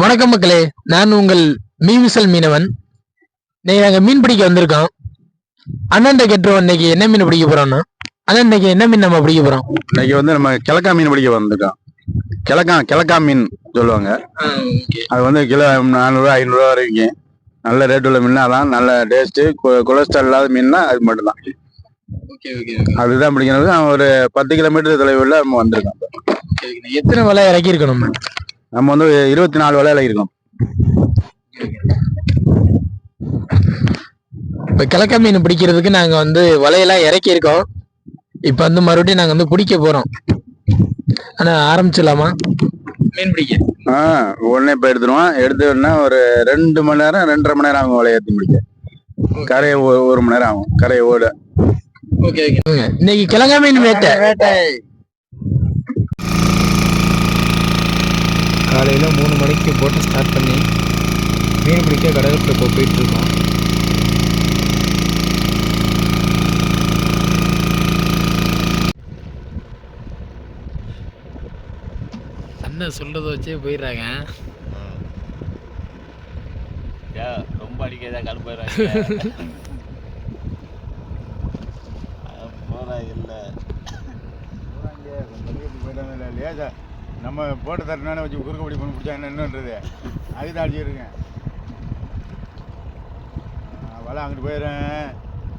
வணக்கம் மக்களே, நான் உங்கள் மீன்விசல் மீனவன். இன்னைக்கு நாங்க மீன் பிடிக்க வந்திருக்கோம். அண்ணன் கேட்டுருவோம் இன்னைக்கு என்ன மீன் பிடிக்க போறோம்னா. அண்ணன் இன்னைக்கு என்ன மீன் நம்ம பிடிக்க போறோம்? இன்னைக்கு நம்ம கிழக்கா மீன் பிடிக்க வந்திருக்கோம். கிழக்கா மீன் சொல்லுவாங்க. அது கிலோ 400 500 வரைக்கும் நல்ல ரேட் உள்ள மீன். அதான் நல்ல டேஸ்ட், கொலஸ்ட்ரால் இல்லாத மீன்னா அது மட்டும்தான். அதுதான் பிடிக்கிறது. ஒரு 10 கிலோமீட்டர் தொலைவில் நம்ம வந்திருக்கோம். எத்தனை வலை இறக்கி இருக்கணும்? நம்ம 24 வலை இறக்கிருக்கோம். இப்ப கிழக்கா மீன் பிடிக்கிறதுக்கு நாங்க வலையெல்லாம் இறக்கி இருக்கோம். இப்ப மறுபடியும் நாங்க பிடிக்க போறோம். ஆனா ஆரம்பிச்சிடலாமா மீன் பிடிக்க? உடனே இப்ப எடுத்துருவோம். எடுத்துனா ஒரு 2 மணி நேரம் 2.5 மணி நேரம் ஆகும் வலையை ஏற்றி முடிக்க. கரையை 1 மணி நேரம் ஆகும் கரையை ஓட. இன்னைக்கு கிழங்கா மீன் வேட்டை. காலையில் 3 மணிக்கு போட்டு ஸ்டார்ட் பண்ணி மீன் பிடிக்க கடலுக்குள்ள போயிட்டு இருக்கோம். அண்ணன் சொல்றத வச்சே போயிடுறாங்க. ரொம்ப அடிக்கதா கடுப்பாயிடுறாங்க. லேசா நம்ம போட்ட தட்டினானே வச்சு குறுக்க பிடி பண்ணி பிடிச்சா என்னன்றது அதுதான் அடிச்சிருக்கேன். வலை அங்கிட்டு போயிடுறேன்,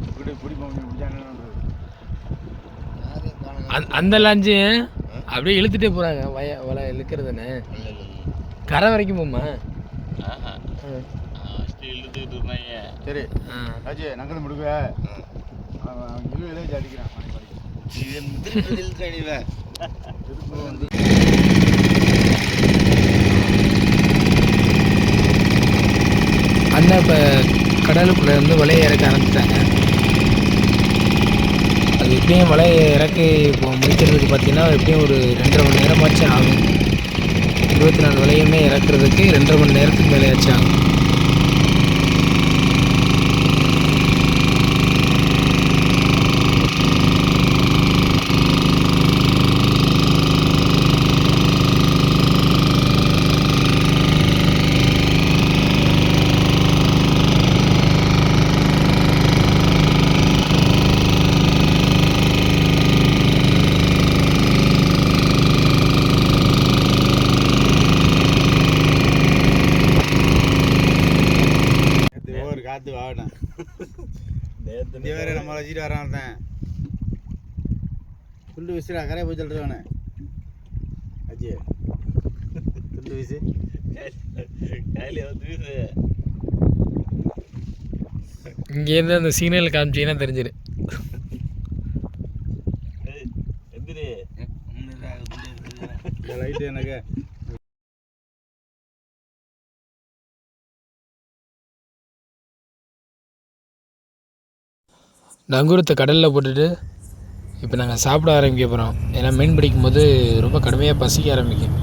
இப்படி பிடி பண்ணி பிடிச்சா என்னன்றது. அந்த லாஞ்சு அப்படியே இழுத்துட்டே போறாங்க. வலை இழுக்கிறதுன்னு கரை வரைக்கும் போமா? இழுத்துக்கிட்டு இருந்தாங்க. சரி ஆச்சு, நங்கல் முடுக்க இழுவிலே அடிக்கிறான். அண்ணா இப்போ கடலுக்குள்ளே வலையை இறக்க ஆரம்பிச்சிட்டாங்க. அது எப்படியும் வலையை இறக்கி இப்போ முடிக்கிறதுக்கு பார்த்தீங்கன்னா எப்படியும் ஒரு 2.5 மணி நேரமாச்சும் ஆகும். 24 வலையுமே இறக்குறதுக்கு 2.5 மணி நேரத்துக்கு மேலேயாச்சும் ஆகும். காத்து வாடேன் வேற நம்ம வச்சுட்டு வரான். துண்டு விசிறா கரையை போய் சொல்றவனே அஜி துண்டு விசி இங்கேருந்து அந்த சிக்னல் காமிச்சிங்கன்னா தெரிஞ்சிடு. லைட்டு எனக்கு நங்கூரத்தை கடலில் போட்டுட்டு இப்போ நாங்கள் சாப்பிட ஆரம்பிக்க போகிறோம். ஏன்னா மீன் பிடிக்கும் போது ரொம்ப கடுமையாக பசிக்க ஆரம்பிக்கும்.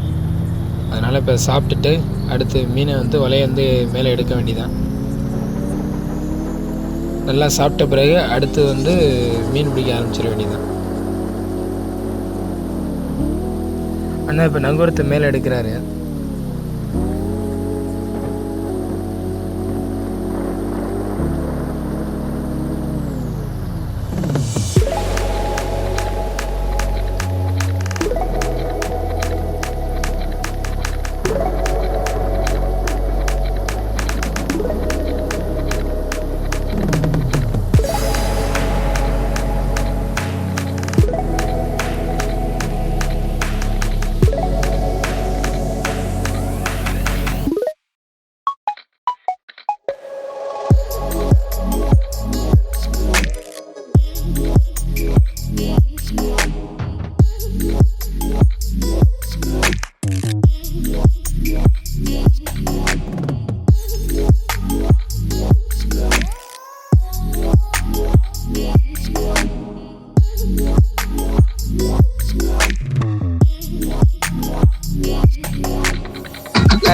அதனால் இப்போ சாப்பிட்டுட்டு அடுத்து மீனை வலையை மேலே எடுக்க வேண்டியதான். நல்லா சாப்பிட்ட பிறகு அடுத்து மீன் பிடிக்க ஆரம்பிச்சிட வேண்டியதான். அண்ணா இப்போ நங்கூரத்தை மேலே எடுக்கிறாரு.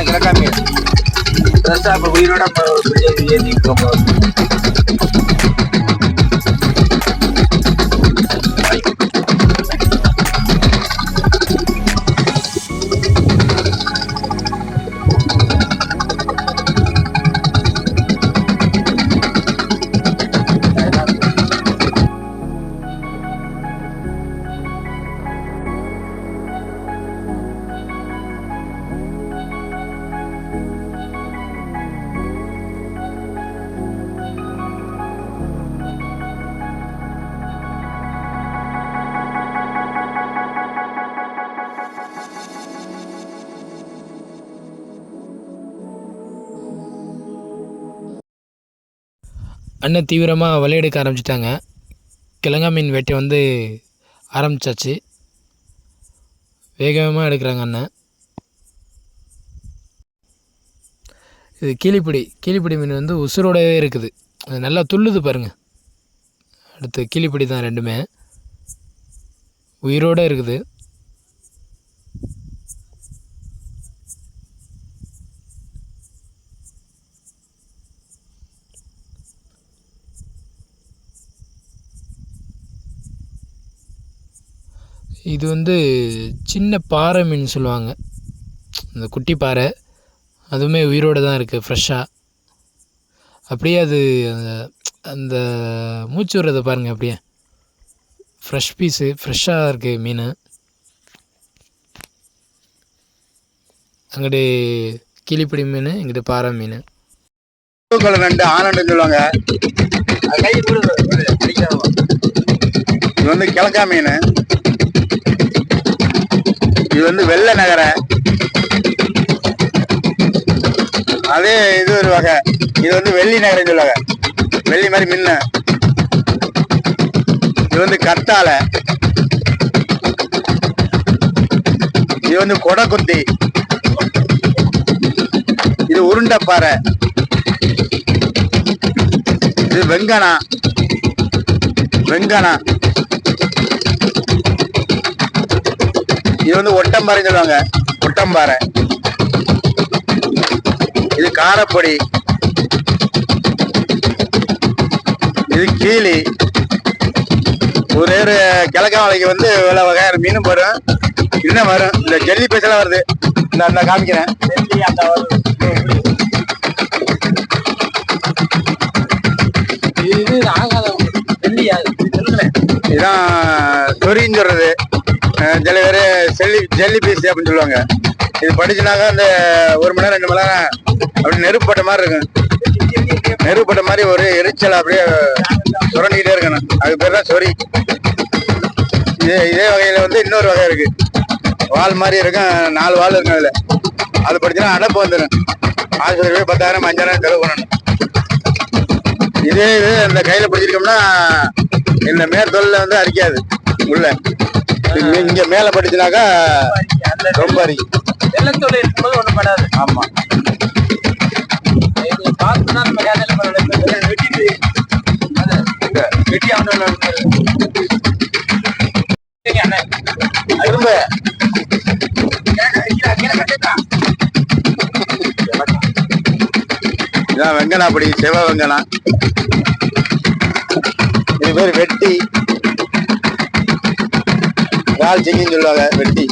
கிழக்கா மீன் இப்போ உயிரோட ஏற்றிக்கிறோம். அண்ணன் தீவிரமாக வலை எடுக்க ஆரம்பிச்சிட்டாங்க. கிழங்கா மீன் வேட்டை வந்து ஆரம்பித்தாச்சு. வேகமாக எடுக்கிறாங்க அண்ணன். இது கீழிப்பிடி மீன் வந்து உசுரோடவே இருக்குது. அது நல்லா துள்ளுது பாருங்கள். அடுத்து கீழிப்பிடி தான், ரெண்டுமே உயிரோடு இருக்குது. இது வந்து சின்ன பாறை மீன் சொல்லுவாங்க, இந்த குட்டி பாறை. அதுவுமே உயிரோடு தான் இருக்குது, ஃப்ரெஷ்ஷாக. அப்படியே அது அந்த அந்த மூச்சு விடுறதை பாருங்கள், அப்படியே ஃப்ரெஷ் பீஸு, ஃப்ரெஷ்ஷாக இருக்குது மீன். அங்கிட்டு கிளிப்பிடி மீன், இங்கிட்டு பாறை மீன். நண்டு ஆனண்டுன்னு சொல்லுவாங்க. இது வந்து கிழக்கா மீன். இது வந்து வெள்ளை நகரை. அதே இது ஒரு வகை. இது வந்து வெள்ளி நகரைன்னு சொல்லுவாங்க. வெள்ளி மாதிரி மின்ன. இது வந்து கத்தாழை. இது வந்து கொடை குத்தி. இது உருண்டைப்பாறை. இது வெங்கனா. இது வந்து ஒட்டம்பாறைன்னு சொல்லுவாங்க, ஒட்டம்பாறை. இது காரப்பொடி. இது கீழி. ஒரு கிழக்கா வலைக்கு வந்து இவ்வளோ வகையான மீனும் வரும், இன்னும் வரும். இந்த ஜெல்லி பீஸெல்லாம் வருது. இந்த காமிக்கிறேன். இதுதான் சொரின்னு சொல்றது. சில பேர் ஜெல்லி பீஸ் அப்படின்னு சொல்லுவாங்க. இது படிச்சுனாக்கா அந்த 1 மணி நேரம் 2 மணி நேரம் அப்படி நெருப்பட்ட மாதிரி இருக்கும். நெருப்பட்ட மாதிரி ஒரு எரிச்சல் அப்படியே சுரண்டிக்கிட்டே இருக்கணும். அது பேர் தான் சொறி. இதே வகையில வந்து இன்னொரு வகை இருக்கு. வால் மாதிரி இருக்கும், 4 வால் இருக்கும். அதுல அது படிச்சுன்னா அடப்பு வந்துடும். ஆஸ்பத்திரி போய் 10,000 5,000 செலவு பண்ணணும். இதே இது இந்த கையில பிடிச்சிருக்கோம்னா இந்த மேற்தொல்ல வந்து அரிக்காது. உள்ள இங்க மேல படிச்சுனாக்கா ரொம்ப அரிக்கும். ஆமா, திரும்ப இதான் வெங்கனா. அப்படி செவ வெங்கனா. இது பேர் வெட்டி. வால் சிங்கின்னு சொல்லுவாங்க, வெட்டி.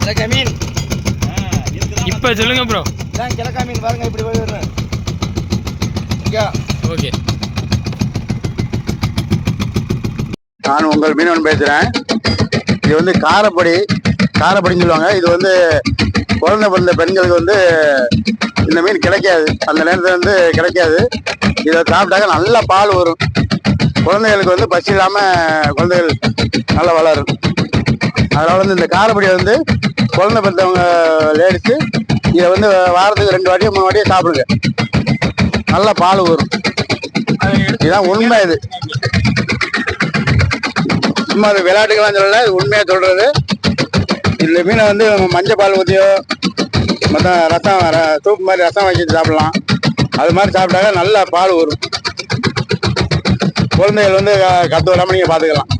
கிழக்கா மீன் இப்போ சொல்லுங்க ப்ரோ. இதான் கிழக்கா மீன் பாருங்க இப்படி வருது. ஓகே, நான் உங்கள் மீனவன் பேசுகிறேன். இது வந்து காரப்படின்னு சொல்லுவாங்க. இது வந்து குழந்தை பிறந்த பெண்களுக்கு வந்து இந்த மீன் கிடைக்காது, அந்த நேரத்தில் வந்து கிடைக்காது. இதை சாப்பிட்டாக்க நல்லா பால் வரும். குழந்தைகளுக்கு வந்து பசி இல்லாமல் குழந்தைகள் நல்லா வளரும். அதனால் வந்து இந்த காரப்படியை வந்து குழந்தை பிறந்தவங்க லேடிஸு இதை வந்து வாரத்துக்கு 2 வாட்டியோ 3 வாட்டியோ சாப்பிடுங்க, நல்லா பால் வரும். இதுதான் உண்மை. இது சும்மா அது விளையாட்டுக்கெல்லாம் சொல்லலை, இது உண்மையாக சொல்கிறது. இந்த மீனை வந்து மஞ்சள் பால் ஊற்றியோ மற்ற ரசம் சூப் மாதிரி ரசம் வச்சு சாப்பிடலாம். அது மாதிரி சாப்பிட்டாக்க நல்லா பால் வரும். குழந்தைகள் வந்து கற்று விடாமல் நீங்கள் பார்த்துக்கலாம்.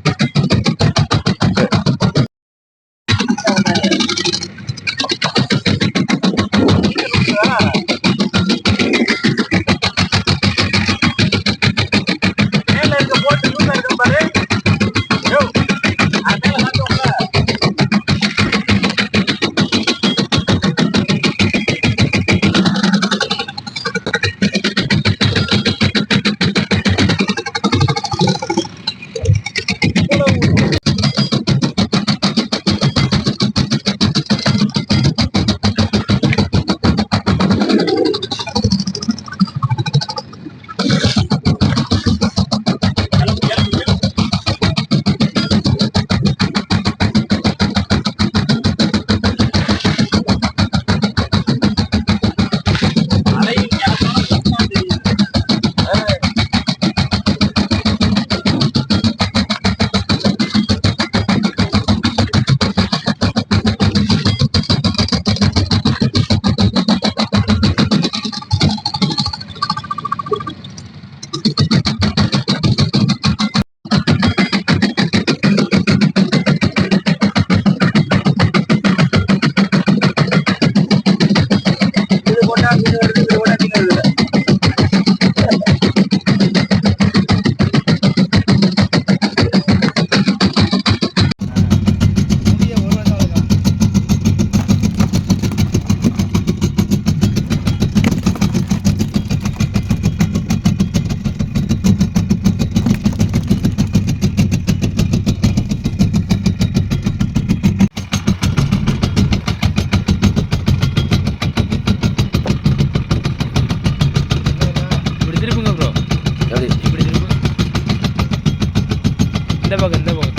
இந்த பக்கம்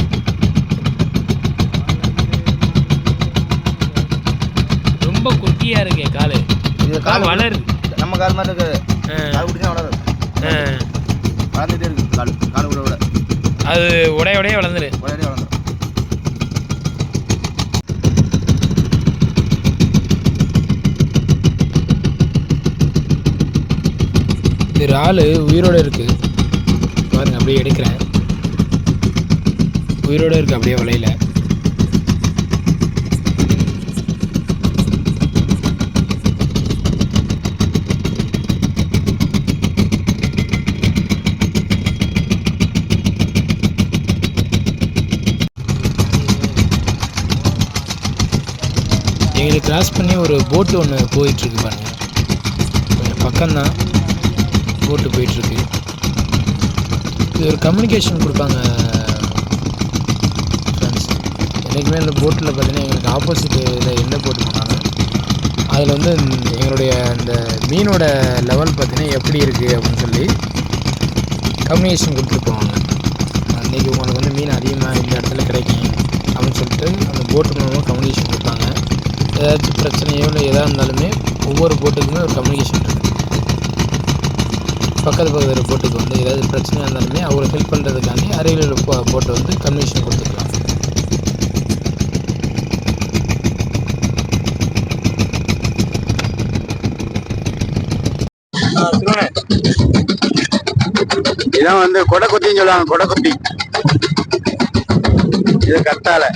ரொம்ப குட்டியா இருக்கே காலு. இது கால் வளருது, நம்ம கால் மாதிரி இருக்காது. கால் குட்டி தான் வளருது. வளர்ந்துட்டே இருக்கு கால் விட அது உடைய வளர்ந்துரு. இந்த இறால் உயிரோடு இருக்குது பாருங்க, அப்படியே எடுக்கிறேன். உயிரோடு இருக்குது அப்படியே வலையில். எங்களை கிராஸ் பண்ணி ஒரு போட்டு ஒன்று போயிட்டுருக்கு பாருங்கள், கொஞ்சம் பக்கம்தான் போட்டு போயிட்டுருக்கு. இது ஒரு கம்யூனிகேஷன் கொடுப்பாங்க ஃப்ரெண்ட்ஸ். என்றைக்குமே இந்த போட்டில் பார்த்தீங்கன்னா எங்களுக்கு ஆப்போசிட்டில் எந்த போட்டு போனாலும் அதில் வந்து எங்களுடைய இந்த மீனோட லெவல் பார்த்தீங்கன்னா எப்படி இருக்குது அப்படின்னு சொல்லி கம்யூனிகேஷன் கொடுத்துட்டு போவாங்க. இன்றைக்கி உங்களுக்கு வந்து மீன் அதிகமாக இந்த இடத்துல கிடைக்கும் அப்படின்னு சொல்லிட்டு அந்த போட்டு மூலமாக கம்யூனிகேஷன் கொடுப்பாங்க. ஏதாச்சும் பிரச்சனையோ இல்லை எதாக இருந்தாலுமே ஒவ்வொரு போட்டுக்குமே ஒரு கம்யூனிகேஷன் இருக்குது. பக்கத்தில் போட்டுக்கு வந்து ஏதாவது பிரச்சனையாக இருந்தாலுமே அவங்களை ஹெல்ப் பண்ணுறதுக்காண்டி அருகில் போட்டு வந்து கம்யூனிகேஷன் கொடுத்துக்கலாம். இதான் வந்து கொடைக்குத்தின்னு சொல்லுவாங்க, கொடைக்குத்தி. இது கத்தாழை.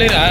எழுறா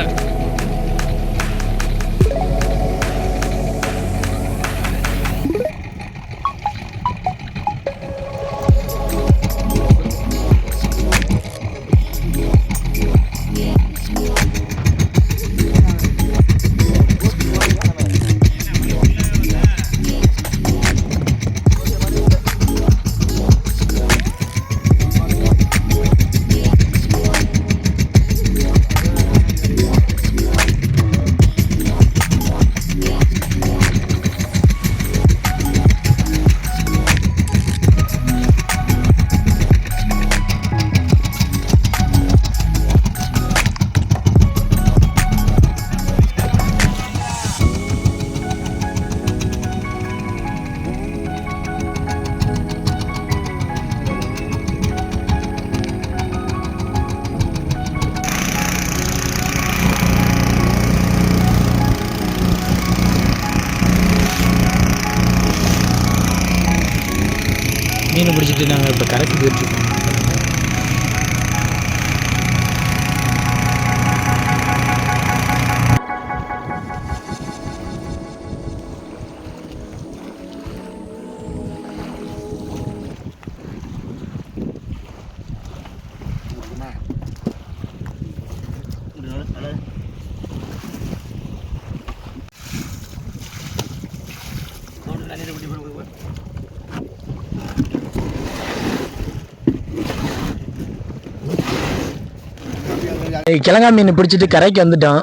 மீன் பிடிச்சிட்டு நாங்கள் இப்போ கரைக்கு போயிட்டுருக்கோம். கிழங்கா மீன் பிடிச்சிட்டு கரைக்கு வந்துட்டோம்.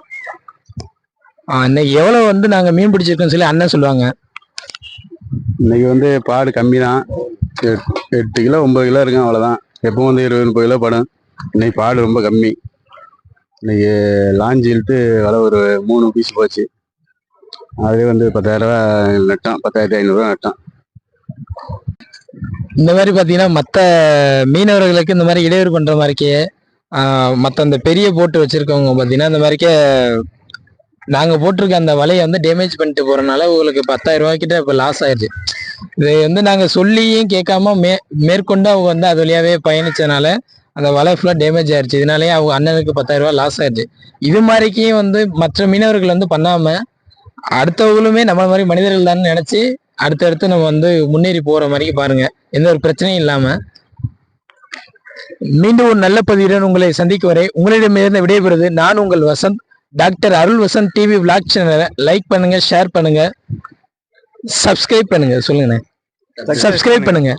இன்னைக்கு எவ்வளோ வந்து நாங்கள் மீன் பிடிச்சிருக்கோம்னு சொல்லி அண்ணன் சொல்லுவாங்க. இன்னைக்கு வந்து பாடு கம்மி தான், 8 கிலோ 9 கிலோ இருக்கும், அவ்வளோதான். எப்பவும் வந்து 20-30 கிலோ படம். இன்னைக்கு பாடு ரொம்ப கம்மி. இன்னைக்கு லாஞ்சி இழுத்து வலை ஒரு 3 பீஸ் போச்சு. அதே வந்து 10,000 ரூபா நட்டோம், 10,500 ரூபா நட்டோம். இந்த மாதிரி பார்த்தீங்கன்னா மற்ற மீனவர்களுக்கு இந்த மாதிரி இடையூறு பண்ணுற மாதிரிக்கே மற்ற அந்த பெரிய போட்டு வச்சுருக்கவங்க பார்த்தீங்கன்னா இந்த மாதிரிக்கே நாங்கள் போட்டிருக்க அந்த வலையை வந்து டேமேஜ் பண்ணிட்டு போகிறனால உங்களுக்கு 10,000 ரூபாய்க்கிட்ட இப்போ லாஸ் ஆயிடுச்சு. இதை வந்து நாங்கள் சொல்லியும் கேட்காம மேற்கொண்டு அவங்க வந்து அது வழியாகவே பயணிச்சதுனால அந்த வலை ஃபுல்லாக டேமேஜ் ஆயிடுச்சு. இதனாலேயே அவங்க அண்ணனுக்கு 10,000 ரூபா லாஸ் ஆயிடுச்சு. இது மாதிரிக்கும் வந்து மற்ற மீனவர்கள் வந்து பண்ணாமல் அடுத்தவங்களுமே நம்ம மாதிரி மனிதர்கள் தான் நினச்சி அடுத்தடுத்து நம்ம வந்து முன்னேறி போகிற மாதிரி பாருங்க, எந்த ஒரு பிரச்சனையும் இல்லாமல். மீண்டும் ஒரு நல்ல பதிவுடன் உங்களை சந்திக்கும் வரை உங்களிடமிருந்து விடைபெறுவது நான் உங்கள் வசந்த். டாக்டர் அருள் வசந்த் டிவி விளாக் சேனலை லைக் பண்ணுங்க, ஷேர் பண்ணுங்க, சப்ஸ்கிரைப் பண்ணுங்க. சொல்லுங்க, சப்ஸ்கிரைப் பண்ணுங்க.